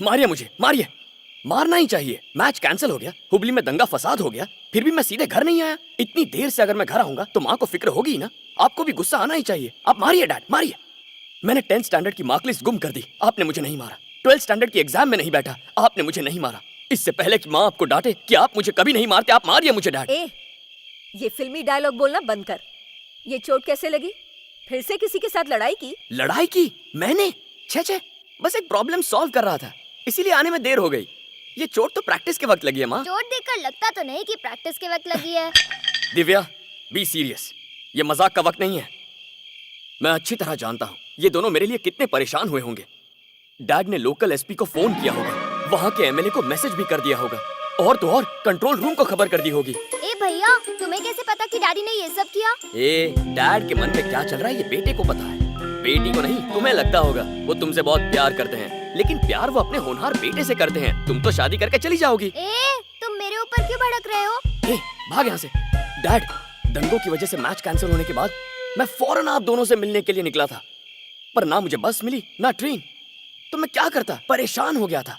मारिए मुझे, मारिए। मारना ही चाहिए। मैच कैंसिल हो गया, हुबली में दंगा फसाद हो गया, फिर भी मैं सीधे घर नहीं आया। इतनी देर से अगर मैं घर आऊंगा तो माँ को फिक्र होगी ही ना। आपको भी गुस्सा आना ही चाहिए। आप मारिए डैड, मारिए। मैंने 10th स्टैंडर्ड की मार्कलिस्ट गुम कर दी, आपने मुझे नहीं मारा। 12th स्टैंडर्ड की एग्जाम में नहीं बैठा, आपने मुझे नहीं मारा। इससे पहले कि माँ आपको डांटे कि आप मुझे कभी नहीं मारते, आप मारिए मुझे डैड। ये फिल्मी डायलॉग बोलना बंद कर। ये चोट कैसे लगी? फिर से किसी के साथ लड़ाई की? लड़ाई की? मैंने? छे, बस एक प्रॉब्लम सॉल्व कर रहा था, इसीलिए आने में देर हो गई। ये चोट तो प्रैक्टिस के वक्त लगी है माँ। चोट देखकर लगता तो नहीं कि प्रैक्टिस के वक्त लगी है। दिव्या, बी सीरियस, ये मजाक का वक्त नहीं है। मैं अच्छी तरह जानता हूँ ये दोनों मेरे लिए कितने परेशान हुए होंगे। डैड ने लोकल एसपी को फोन किया होगा, वहाँ के एमएलए को मैसेज भी कर दिया होगा, और तो और कंट्रोल रूम को खबर कर दी होगी। ए भैया, तुम्हें कैसे पता कि डैडी ने ये सब किया? डैड के मन में क्या चल रहा है ये बेटे को पता है। बेटी को नहीं, तुम्हें लगता होगा वो तुमसे बहुत प्यार करते हैं, लेकिन प्यार वो अपने होनहार बेटे से करते हैं। तुम तो शादी करके चली जाओगी। तुम मेरे ऊपर क्यों भड़क रहे हो? भाग यहाँ से। डैड, दंगों की वजह से मैच कैंसिल होने के बाद मैं फौरन आप दोनों से मिलने के लिए निकला था, पर ना मुझे बस मिली ना ट्रेन। तो मैं क्या करता, परेशान हो गया था।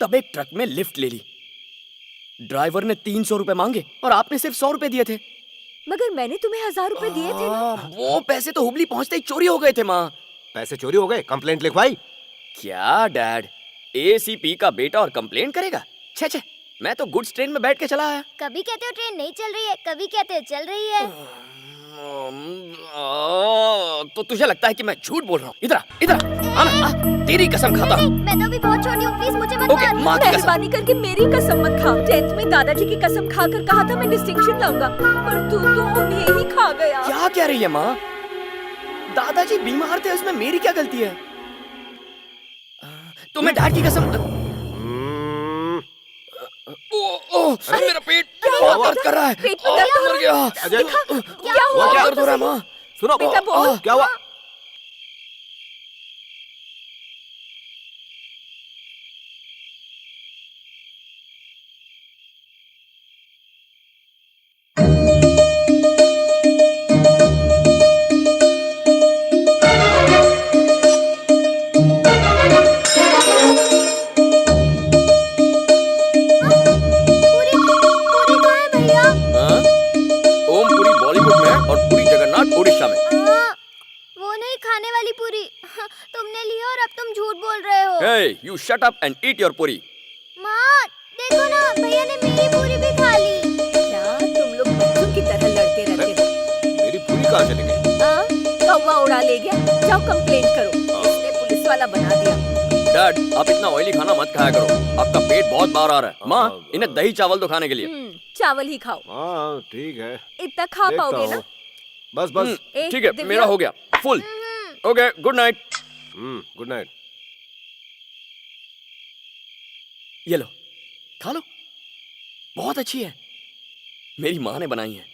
तब एक ट्रक में लिफ्ट ले ली। ड्राइवर ने 300 रुपए मांगे और आपने सिर्फ 100 रुपए दिए थे। मगर मैंने तुम्हें 1000 रुपए दिए थे ना। वो पैसे तो हुबली पहुंचते ही चोरी हो गए थे माँ। पैसे चोरी हो गए? कंप्लेंट लिखवाई? क्या डैड, एसीपी का बेटा और कंप्लेंट करेगा? छे, मैं तो गुड्स ट्रेन में बैठ के चला आया। कभी कहते हो ट्रेन नहीं चल रही है, कभी कहते हो चल रही है। तो तुझे लगता है कि मैं झूठ बोल रहा हूँ? इधर आना, तेरी कसम खाता हूँ। मैं तो अभी बहुत छोटी हूँ, प्लीज मुझे मत मार। माँ की कसम। मेहरबानी करके मेरी कसम मत खा। 10th में दादाजी की कसम खाकर कहा था मैं डिस्टिंक्शन लाऊंगा, पर तू तो उन्हें ही खा गया। क्या कह रही है माँ? दादाजी बीमार थे, उसमें मेरी क्या गलती है? तुम्हें डैड की कसम। मेरा पेट बहुत दर्द कर रहा है। पेट में दर्द मर गया। क्या हुआ? बहुत दर्द हो रहा है माँ। सुनो, बेटा बोल। क्या हुआ? Hey, you shut up and eat your puri. माँ, देखो ना, भैया ने मेरी पूरी भी खा ली। क्या तुम लोग बच्चों की तरह लड़ते रहते हो? मेरी पूरी कहाँ चली गई? कौवा उड़ा ले गया। जाओ कंप्लेंट करो, इसने पुलिस वाला बना दिया। डैड, आप इतना ऑयली खाना मत खाया करो, आपका पेट बहुत बाहर आ रहा है। माँ, इन्हें दही चावल तो खाने के लिए। चावल ही खाओ। हाँ ठीक है, इतना खा पाओगे ना? बस ठीक है, मेरा हो गया full. Okay, good night. Good night. ये लो, खा लो, बहुत अच्छी है, मेरी माँ ने बनाई है।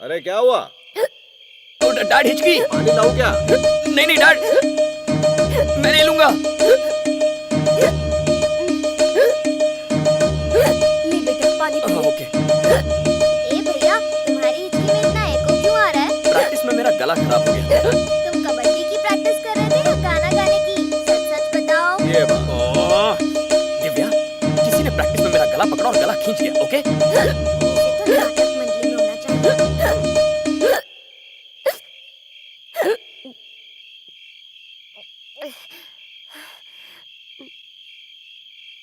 अरे क्या हुआ? डैड हिचकी। पानी लाऊं क्या? नहीं डैड, मैं नहीं लूंगा। ले बेटा पानी पी। ओके। ए भैया, तुम्हारी हिचकी में इतना एको क्यों आ रहा है? प्रैक्टिस में मेरा गला खराब हो गया। तुम कबड्डी की प्रैक्टिस कर रहे थे या गाना गाने की? सच सच बताओ। ये बात। दिव्या, किसी ने प्रैक्टिस में मेरा गला पकड़ा और गला खींच लिया। ओके? तो नाटक मंडली में होना चाहिए।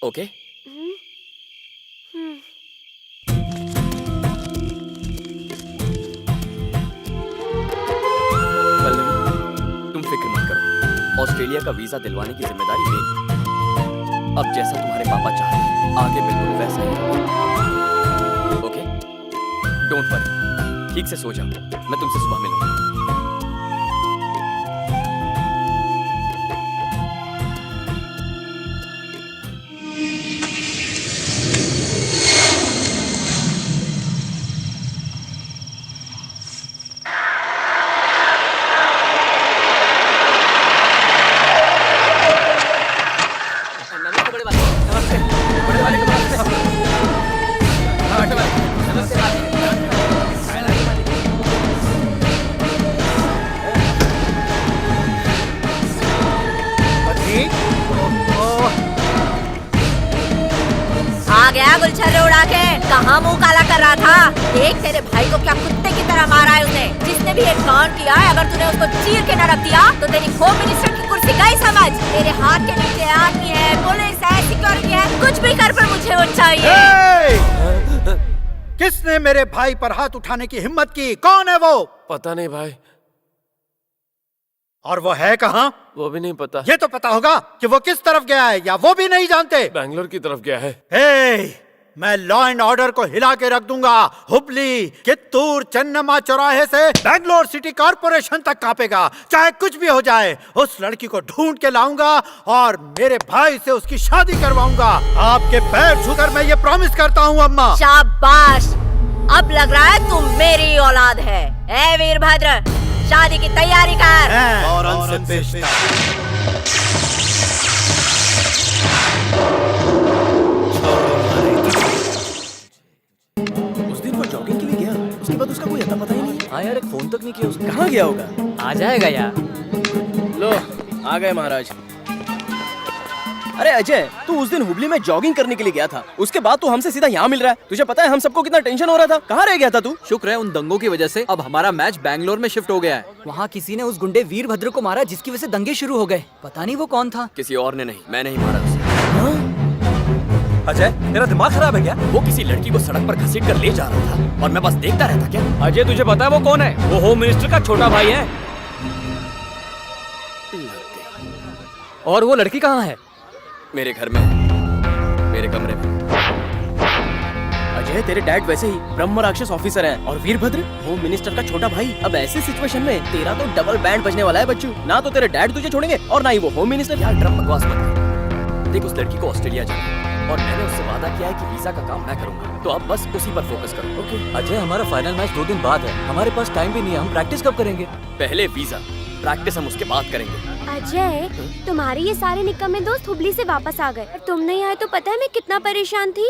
ओके? पल्लवी, तुम फिक्र मत करो, ऑस्ट्रेलिया का वीजा दिलवाने की जिम्मेदारी मेरी। अब जैसा तुम्हारे पापा चाहे, आगे बिल्कुल वैसा ही होगा। ओके? डोंट वरी, ठीक से सो जाओ, मैं तुमसे सुबह मिलूंगा। उड़ा के कहाँ मुंह काला कर रहा था? देख तेरे भाई को क्या कुत्ते की तरह मारा है उसने। जिसने भी एक कांड किया है, अगर तूने उसको चीर के न रख दिया तो तेरी होम मिनिस्टर की कुर्सी गई समझ। तेरे हाथ के नीचे आर्मी है, पुलिस है, सिक्योरिटी है, कुछ भी कर पर मुझे वो चाहिए। किसने मेरे भाई पर हाथ उठाने की हिम्मत की? कौन है वो? पता नहीं भाई। और वो है कहाँ? वो भी नहीं पता। ये तो पता होगा कि वो किस तरफ गया है, या वो भी नहीं जानते? बैंगलोर की तरफ गया है। हे, मैं लॉ एंड ऑर्डर को हिला के रख दूंगा। हुबली, कित्तूर, चन्नम्मा चौराहे से बैंगलोर सिटी कॉर्पोरेशन तक कांपेगा। चाहे कुछ भी हो जाए, उस लड़की को ढूंढ के लाऊंगा और मेरे भाई से उसकी शादी करवाऊंगा। आपके पैर छूकर मैं ये प्रॉमिस करता हूँ अम्मा। शाबाश, अब लग रहा है तुम मेरी औलाद है। ए वीरभद्र, शादी की तैयारी कर। फौरन से पेश। उस दिन वो जॉगिंग के लिए गया, उसके बाद उसका कोई अता पता ही नहीं। हाँ यार, एक फोन तक नहीं किया उसने। कहाँ गया होगा? आ जाएगा यार। लो, आ गए महाराज। अरे अजय, तू उस दिन हुबली में जॉगिंग करने के लिए गया था, उसके बाद तू हमसे सीधा यहाँ मिल रहा है। तुझे पता है हम सबको कितना टेंशन हो रहा था? कहाँ रह गया था तू? शुक्र है उन दंगों की वजह से अब हमारा मैच बैंगलोर में शिफ्ट हो गया है। वहाँ किसी ने उस गुंडे वीरभद्र को मारा जिसकी वजह से दंगे शुरू हो गए। पता नहीं वो कौन था। किसी और ने नहीं, मैंने ही मारा उसे। अजय, तेरा दिमाग खराब है क्या? वो किसी लड़की को सड़क पर घसीट कर ले जा रहा था और मैं बस देखता रहता। क्या अजय, तुझे पता है वो कौन है? वो होम मिनिस्टर का छोटा भाई है। और वो लड़की कहाँ है? मेरे घर में, मेरे कमरे में। अजय, तेरे डैड वैसे ही ब्रह्म राक्षस ऑफिसर हैं और वीरभद्र होम मिनिस्टर का छोटा भाई। अब ऐसी सिचुएशन में तेरा तो डबल बैंड बजने वाला है बच्चू। ना तो तेरे डैड तुझे छोड़ेंगे और ना ही वो होम मिनिस्टर। यार ड्रम बकवास मत कर। देख, उस लड़की को ऑस्ट्रेलिया जाना है और मैंने उससे वादा किया है कि वीजा का काम मैं करूंगा, तो अब बस उसी पर फोकस करो। ओके अजय, हमारा फाइनल मैच 2 दिन बाद है। हमारे पास टाइम भी नहीं है। हम प्रैक्टिस कब करेंगे? पहले वीजा, प्रैक्टिस हम उसके बाद करेंगे। अजय, तुम्हारे ये सारे निकम्मे दोस्त हुबली से वापस आ गए। तुम नहीं आए तो पता है मैं कितना परेशान थी।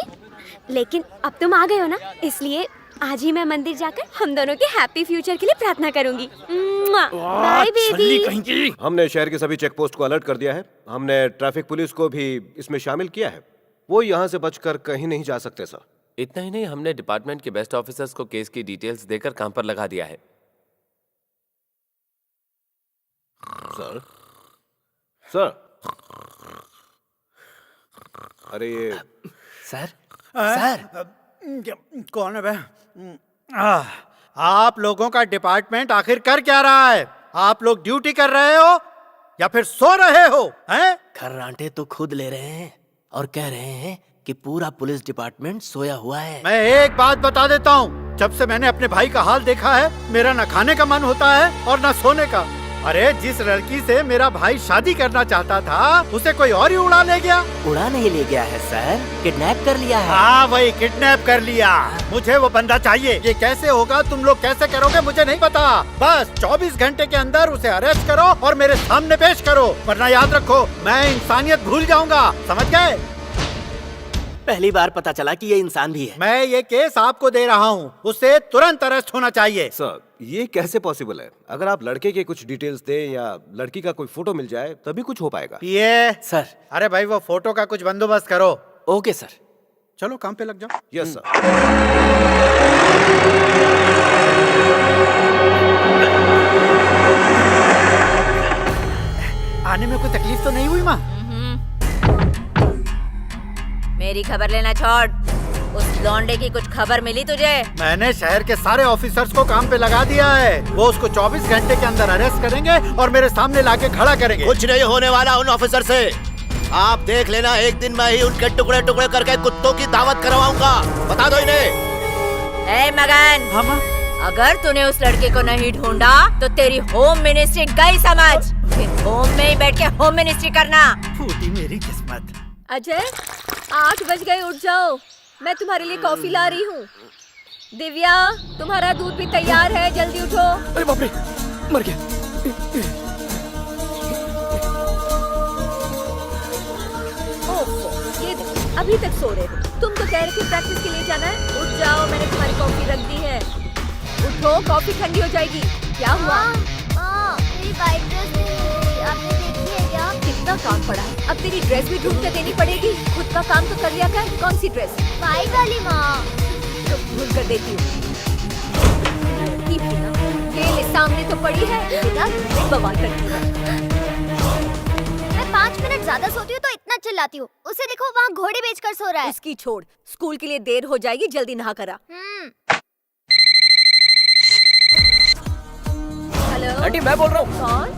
लेकिन अब तुम आ गए हो ना, इसलिए आज ही मैं मंदिर जाकर हम दोनों के हैप्पी फ्यूचर के लिए प्रार्थना करूंगी। Bye baby. हमने शहर के सभी चेक पोस्ट को अलर्ट कर दिया है। हमने ट्रैफिक पुलिस को भी इसमें शामिल किया है। वो यहाँ से बचकर कहीं नहीं जा सकते सर। इतना ही नहीं, हमने डिपार्टमेंट के बेस्ट ऑफिसर्स को केस की डिटेल्स देकर काम पर लगा दिया है। सर, सर, अरे ये सर, कौन है बे? आप लोगों का डिपार्टमेंट आखिर कर क्या रहा है? आप लोग ड्यूटी कर रहे हो या फिर सो रहे हो? हैं? खर्राटे तो खुद ले रहे हैं और कह रहे हैं कि पूरा पुलिस डिपार्टमेंट सोया हुआ है। मैं एक बात बता देता हूँ, जब से मैंने अपने भाई का हाल देखा है, मेरा न खाने का मन होता है और न सोने का। अरे जिस लड़की से मेरा भाई शादी करना चाहता था, उसे कोई और ही उड़ा ले गया। उड़ा नहीं ले गया है सर, किडनैप कर लिया है। हाँ, वही किडनैप कर लिया। मुझे वो बंदा चाहिए। ये कैसे होगा, तुम लोग कैसे करोगे मुझे नहीं पता। बस 24 घंटे के अंदर उसे अरेस्ट करो और मेरे सामने पेश करो, वरना याद रखो मैं इंसानियत भूल जाऊंगा। समझ गए? पहली बार पता चला कि ये इंसान भी है। मैं ये केस आपको दे रहा हूँ, उसे तुरंत अरेस्ट होना चाहिए। सर, ये कैसे पॉसिबल है? अगर आप लड़के के कुछ डिटेल्स दें या लड़की का कोई फोटो मिल जाए तभी कुछ हो पाएगा। ये सर, अरे भाई वो फोटो का कुछ बंदोबस्त करो। Okay sir. चलो काम पे लग जाओ। Yes sir. आने में कोई तकलीफ तो नहीं हुई माँ? मेरी खबर लेना छोड़। उस लौंडे की कुछ खबर मिली तुझे? मैंने शहर के सारे ऑफिसर्स को काम पे लगा दिया है। वो उसको 24 घंटे के अंदर अरेस्ट करेंगे और मेरे सामने लाके खड़ा करेंगे। कुछ नहीं होने वाला उन ऑफिसर से। आप देख लेना, एक दिन मैं ही उनके टुकड़े टुकड़े करके कुत्तों की दावत करवाऊंगा। बता दो इन्हें। ए मगन, हाँ, अगर तूने उस लड़के को नहीं ढूंढा तो तेरी होम मिनिस्ट्री गई समझ। फिर होम में ही बैठ के होम मिनिस्ट्री करना। फूटी मेरी किस्मत। अजय, 8 बज गए, उठ जाओ। मैं तुम्हारे लिए कॉफी ला रही हूँ। दिव्या, तुम्हारा दूध भी तैयार है, जल्दी उठो। अरे बाप रे, मर गया। ओफो, ये देखो, अभी तक सो रहे हो। तुम तो कह रहे थे प्रैक्टिस के लिए जाना है। उठ जाओ, मैंने तुम्हारी कॉफी रख दी है। उठो, कॉफी ठंडी हो जाएगी। क्या हुआ? मेरी वाइट ड्रेस नहीं है, आपने देखी है क्या? कितना काम पड़ा है। अब तेरी ड्रेस भी ढूंढ के देनी पड़ेगी। खुद का काम तो कर लिया कर। कौन सी ड्रेस? वाइट वाली माँ। तो ढूंढ कर देती हूँ। लड़की भी ना, ये ले सामने तो पड़ी है। बिना बवाल करती है। मैं 5 मिनट ज्यादा सोती हूँ तो इतना चिल्लाती हूँ। उसे देखो वहाँ घोड़े बेचकर सो रहा है। उसकी छोड़, स्कूल के लिए देर हो जाएगी, जल्दी नहा करा। हेलो आंटी मैं बोल रहा हूँ। कौन?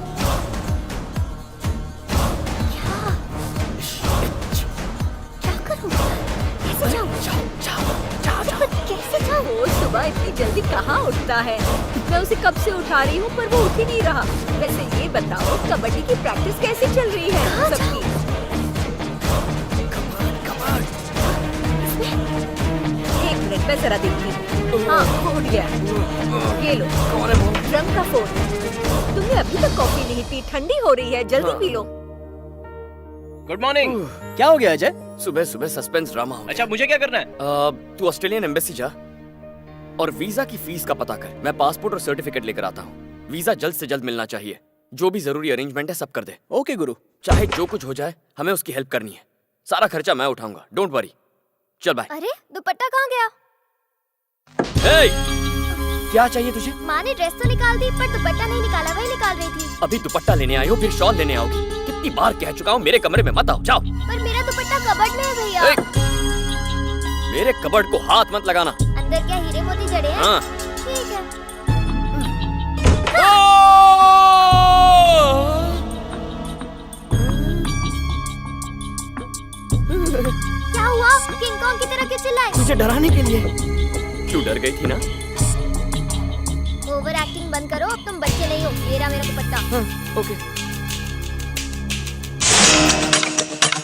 क्या करूँ? कैसे जाऊँ? कैसे जाऊँ? वो सुबह इतनी जल्दी कहाँ उठता है? मैं उसे कब से उठा रही हूँ पर वो उठ ही नहीं रहा। वैसे ये बताओ कबड्डी की प्रैक्टिस कैसे चल रही है सबकी? एक मिनट मैं जरा देखती हूँ। हाँ वो उठ गया। ये लो ड्रम का फोन। तुमने अभी तक कॉफी नहीं पी, ठंडी हो रही है, जल्दी पी लो। Good morning. क्या हो गया अजय? सुबह सुबह सस्पेंस ड्रामा हो गया। अच्छा मुझे क्या करना है? तू ऑस्ट्रेलियन एम्बेसी जा और वीजा की फीस का पता कर। मैं पासपोर्ट और सर्टिफिकेट लेकर आता हूँ। वीजा जल्द से जल्द मिलना चाहिए। जो भी जरूरी अरेंजमेंट है सब कर दे। ओके गुरु। चाहे जो कुछ हो जाए हमें उसकी हेल्प करनी है। सारा खर्चा मैं उठाऊंगा, डोंट वरी। चल बाय। अरे दुपट्टा कहाँ गया? Hey! क्या चाहिए तुझे? माँ ने ड्रेस तो निकाल दी पर दुपट्टा नहीं निकाला, वही निकाल रही थी। अभी दुपट्टा लेने आई हो फिर शॉल लेने आओगी? कितनी बार कह चुका हूँ मेरे कमरे में मत आओ, जाओ। पर मेरा दुपट्टा कबर्ड में है भैया। Hey! मेरे कबर्ड को हाथ मत लगाना। अंदर क्या हीरे मोती जड़े हैं? हाँ। ठीक है। क्या हुआ? किंग कॉन्ग की तरह क्यों चिल्लाए? तुझे डराने के लिए। तू डर गई थी ना? ओवर एक्टिंग बंद करो, अब तुम बच्चे नहीं हो। मेरा दुपट्टा। हाँ, ओके।